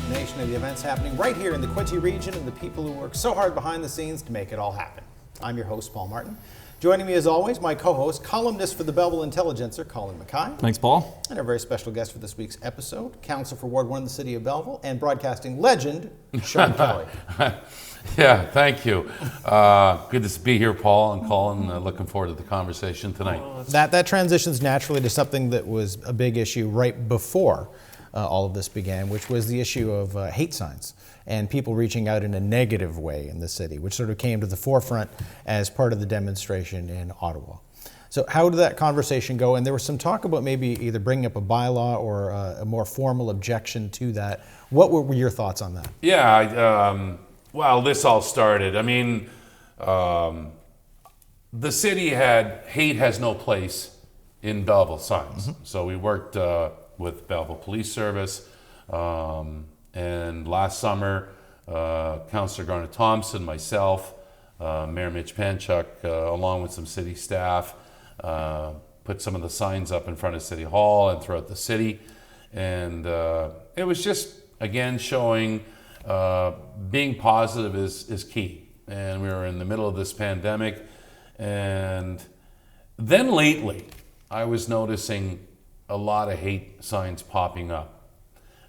coordination of the events happening right here in the Quinte region and the people who work so hard behind the scenes to make it all happen. I'm your host, Paul Martin. Joining me as always, my co-host, columnist for the Belleville Intelligencer, Colin Mackay. Thanks, Paul. And our very special guest for this week's episode, Councillor for Ward 1 in the City of Belleville and broadcasting legend, Sean Kelly. Yeah, thank you. Good to be here, Paul and Colin. Looking forward to the conversation tonight. That transitions naturally to something that was a big issue right before all of this began, which was the issue of hate signs and people reaching out in a negative way in the city, which sort of came to the forefront as part of the demonstration in Ottawa. So how did that conversation go? And there was some talk about maybe either bringing up a bylaw or a more formal objection to that. What were your thoughts on that? Yeah, well, this all started. I mean, the city had hate has no place in Belleville signs. Mm-hmm. So we worked with Belleville Police Service. And last summer, Councillor Garnet Thompson, myself, Mayor Mitch Panchuk, along with some city staff, put some of the signs up in front of City Hall and throughout the city. And it was just, again, showing being positive is key. And we were in the middle of this pandemic. And then lately, I was noticing a lot of hate signs popping up.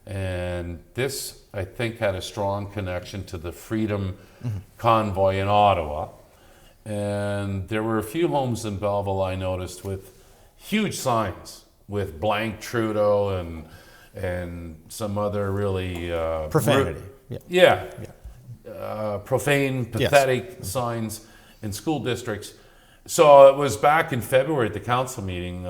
And this, I think, had a strong connection to the Freedom Convoy in Ottawa. And there were a few homes in Belleville I noticed with huge signs with blank Trudeau and some other really... profanity. Profane, pathetic signs in school districts. So it was back in February at the council meeting.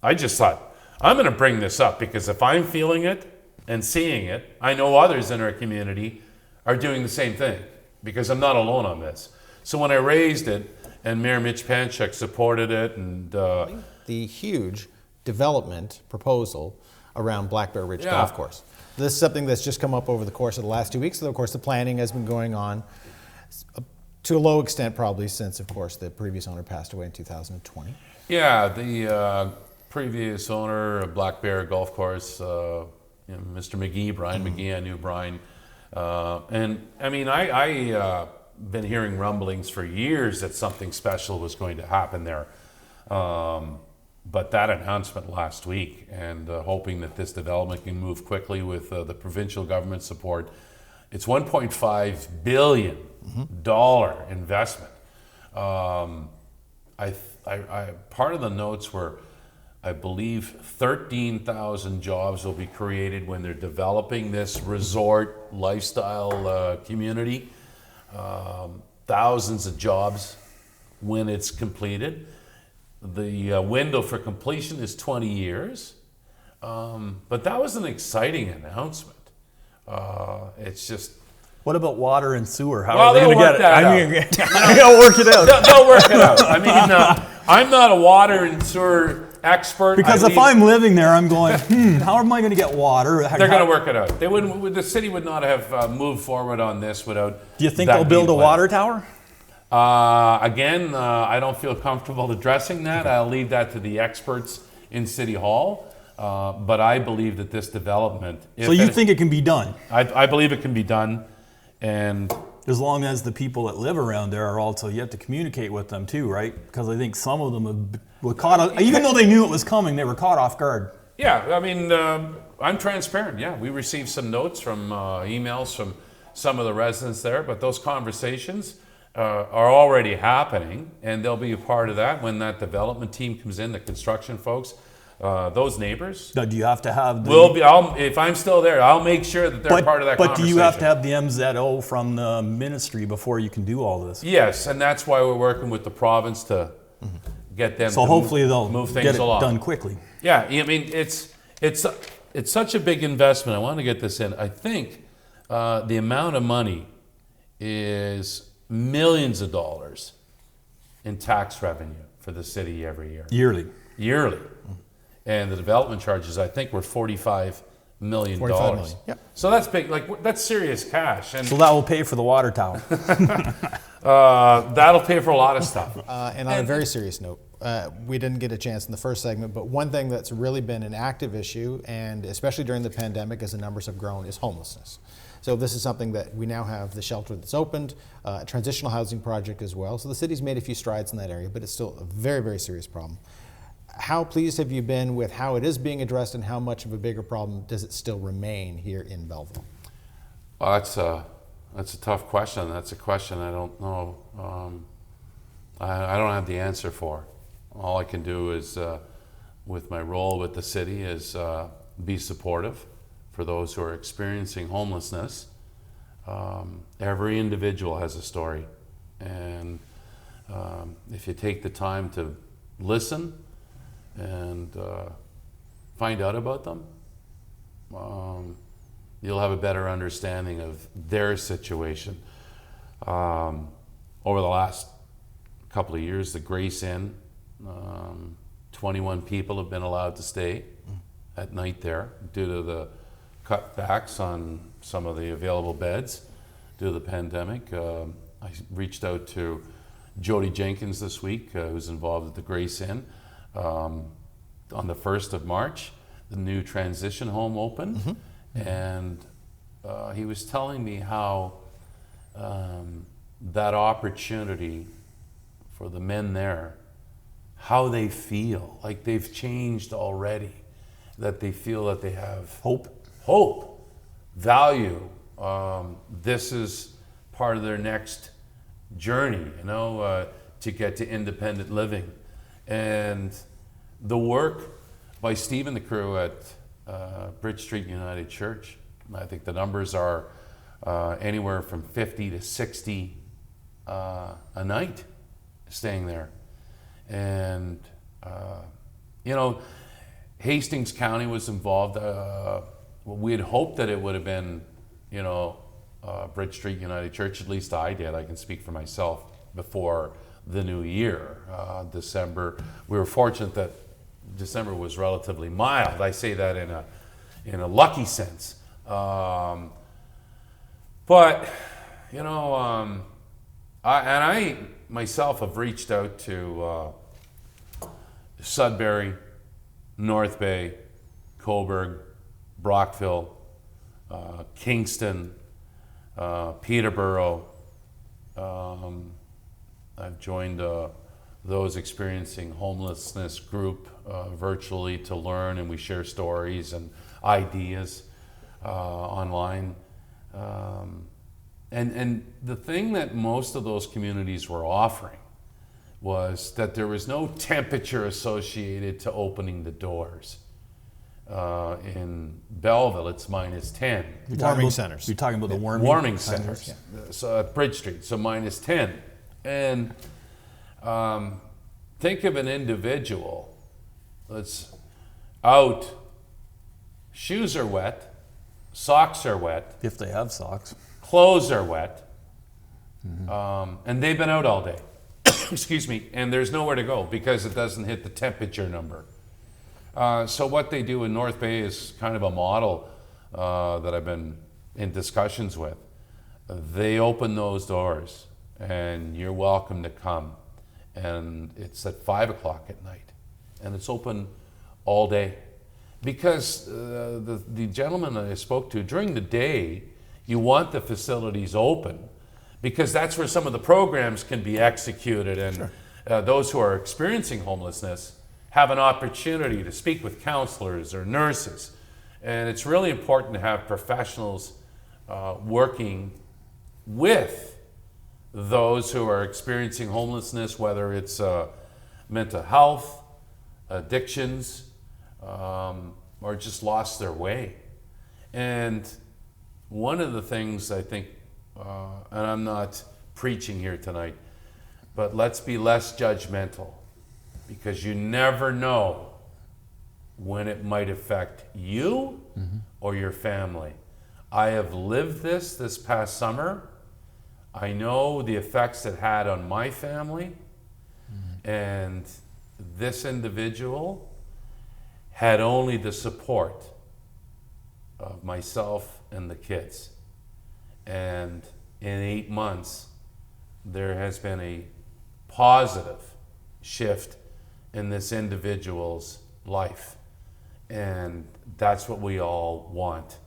I just thought, I'm going to bring this up because if I'm feeling it and seeing it, I know others in our community are doing the same thing because I'm not alone on this. So when I raised it and Mayor Mitch Panchuk supported it and... the huge development proposal around Black Bear Ridge Golf Course. This is something that's just come up over the course of the last 2 weeks. So of course the planning has been going on to a low extent probably since, of course, the previous owner passed away in 2020. Yeah, the previous owner of Black Bear Golf Course, Mr. McGee, Brian McGee, I knew Brian. And I mean, I been hearing rumblings for years that something special was going to happen there. But that announcement last week and hoping that this development can move quickly with the provincial government support. It's $1.5 billion investment. Part of the notes were, I believe 13,000 jobs will be created when they're developing this resort lifestyle community. Thousands of jobs when it's completed. The window for completion is 20 years. But that was an exciting announcement. It's just... What about water and sewer? How are they going to get it? They'll work it out. They'll work it out. I mean, I'm not a water and sewer expert. Because if I'm living there, I'm going, how am I going to get water? They're going to work it out. They wouldn't. The city would not have moved forward on this without. Do you think they'll build a water tower? Again, I don't feel comfortable addressing that. I'll leave that to the experts in City Hall. But I believe that this development... So you think it can be done? I believe it can be done. And as long as the people that live around there are also, you have to communicate with them too, right? Because I think some of them were caught off, even though they knew it was coming, they were caught off guard. Yeah, I mean, I'm transparent. Yeah, we received some notes from emails from some of the residents there, but those conversations are already happening, and they'll be a part of that when that development team comes in, the construction folks. Those neighbors. Now, do you have to have the... if I'm still there, I'll make sure that they're part of that conversation. But do you have to have the MZO from the ministry before you can do all this? Yes, and that's why we're working with the province to get them hopefully they'll move things get it along. Done quickly. Yeah, I mean, it's such a big investment. I want to get this in. I think the amount of money is millions of dollars in tax revenue for the city every year. Yearly. And the development charges, I think, were $45 million. $45 million. Yep. So that's big. Like, that's serious cash. And so that will pay for the water tower. That'll pay for a lot of stuff. And on a very serious note, we didn't get a chance in the first segment, but one thing that's really been an active issue, and especially during the pandemic as the numbers have grown, is homelessness. So this is something that we now have the shelter that's opened, a transitional housing project as well. So the city's made a few strides in that area, but it's still a very, very serious problem. How pleased have you been with how it is being addressed, and how much of a bigger problem does it still remain here in Belleville? Well, that's a tough question. That's a question I don't know. I don't have the answer for. All I can do is, with my role with the city, is be supportive for those who are experiencing homelessness. Every individual has a story, and if you take the time to listen and find out about them, you'll have a better understanding of their situation. Over the last couple of years, the Grace Inn, 21 people have been allowed to stay at night there due to the cutbacks on some of the available beds due to the pandemic. I reached out to Jody Jenkins this week, who's involved at the Grace Inn. On the 1st of March, the new transition home opened, and he was telling me how that opportunity for the men there, how they feel like they've changed already, that they feel that they have hope, value. This is part of their next journey, to get to independent living. And the work by Steve and the crew at Bridge Street United Church, I think the numbers are anywhere from 50 to 60 a night staying there. And, Hastings County was involved. We had hoped that it would have been, Bridge Street United Church, at least I did. I can speak for myself, before the new year, December. We were fortunate that December was relatively mild. I say that in a lucky sense. But, I myself have reached out to Sudbury, North Bay, Cobourg, Brockville, Kingston, Peterborough. I've joined those experiencing homelessness group virtually to learn, and we share stories and ideas online. And the thing that most of those communities were offering was that there was no temperature associated to opening the doors. In Belleville, it's -10. Warming centers. You're talking about the warming centers. So at Bridge Street, so -10. And think of an individual that's out, shoes are wet, socks are wet, If they have socks. clothes are wet, and they've been out all day. Excuse me, and there's nowhere to go because it doesn't hit the temperature number. So what they do in North Bay is kind of a model that I've been in discussions with. They open those doors, and you're welcome to come. And it's at 5 o'clock at night, and it's open all day. Because the gentleman that I spoke to, during the day, you want the facilities open, because that's where some of the programs can be executed, and those who are experiencing homelessness have an opportunity to speak with counselors or nurses. And it's really important to have professionals working with those who are experiencing homelessness, whether it's mental health, addictions, or just lost their way. And one of the things I think, and I'm not preaching here tonight, but let's be less judgmental, because you never know when it might affect you or your family. I have lived this past summer. I know the effects it had on my family, and this individual had only the support of myself and the kids. And in 8 months, there has been a positive shift in this individual's life. And that's what we all want.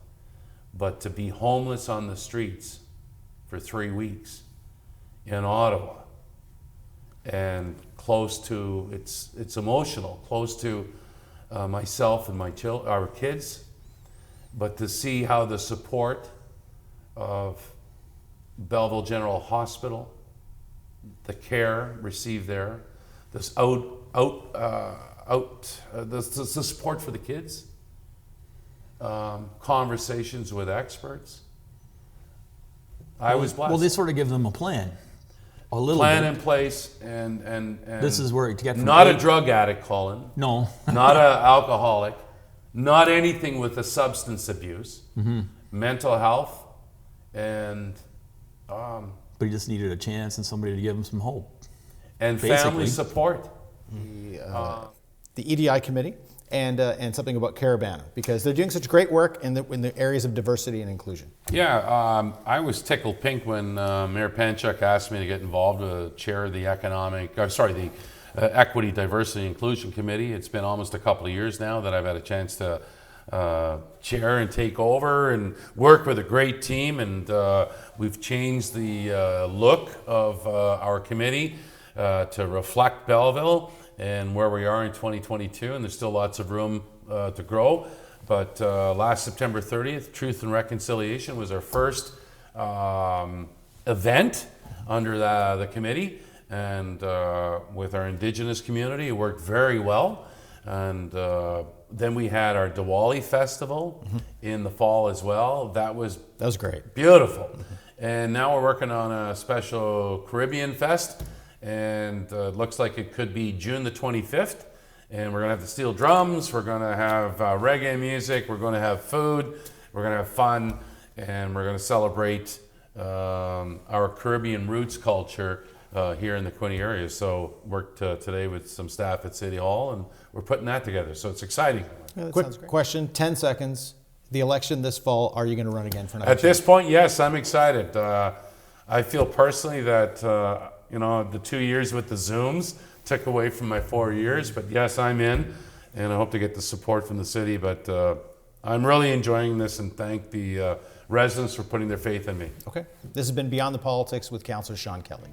But to be homeless on the streets for 3 weeks in Ottawa, and close to, it's emotional, close to myself and our kids, but to see how the support of Belleville General Hospital, the care received there, this the support for the kids, conversations with experts. I was blessed. Well, they sort of give them a plan. A little Plan bit. in place, and This is where to get from not A- a drug addict, Colin. No. Not an alcoholic, not anything with a substance abuse, mental health, and But he just needed a chance and somebody to give him some hope. family Basically. support. The EDI committee and something about Caravana, because they're doing such great work in the areas of diversity and inclusion. Yeah, I was tickled pink when Mayor Panchuk asked me to get involved with chair of the Equity, Diversity, Inclusion Committee. It's been almost a couple of years now that I've had a chance to chair and take over and work with a great team, and we've changed the look of our committee to reflect Belleville and where we are in 2022, and there's still lots of room to grow. But last September 30th, Truth and Reconciliation was our first event under the committee, and with our Indigenous community, it worked very well. And then we had our Diwali festival in the fall as well. That was great. beautiful. And now we're working on a special Caribbean Fest, and it looks like it could be June the 25th. And we're gonna have the steel drums, we're gonna have reggae music, we're gonna have food, we're gonna have fun, and we're gonna celebrate our Caribbean roots culture here in the Quinte area. So worked today with some staff at City Hall, and we're putting that together. So it's exciting. Yeah, that sounds great. Question, 10 seconds. The election this fall, are you going to run again for another At this point, yes, I'm excited. I feel personally that the 2 years with the Zooms took away from my 4 years, but yes, I'm in, and I hope to get the support from the city. But I'm really enjoying this, and thank the residents for putting their faith in me. Okay. This has been Beyond the Politics with Councillor Sean Kelly.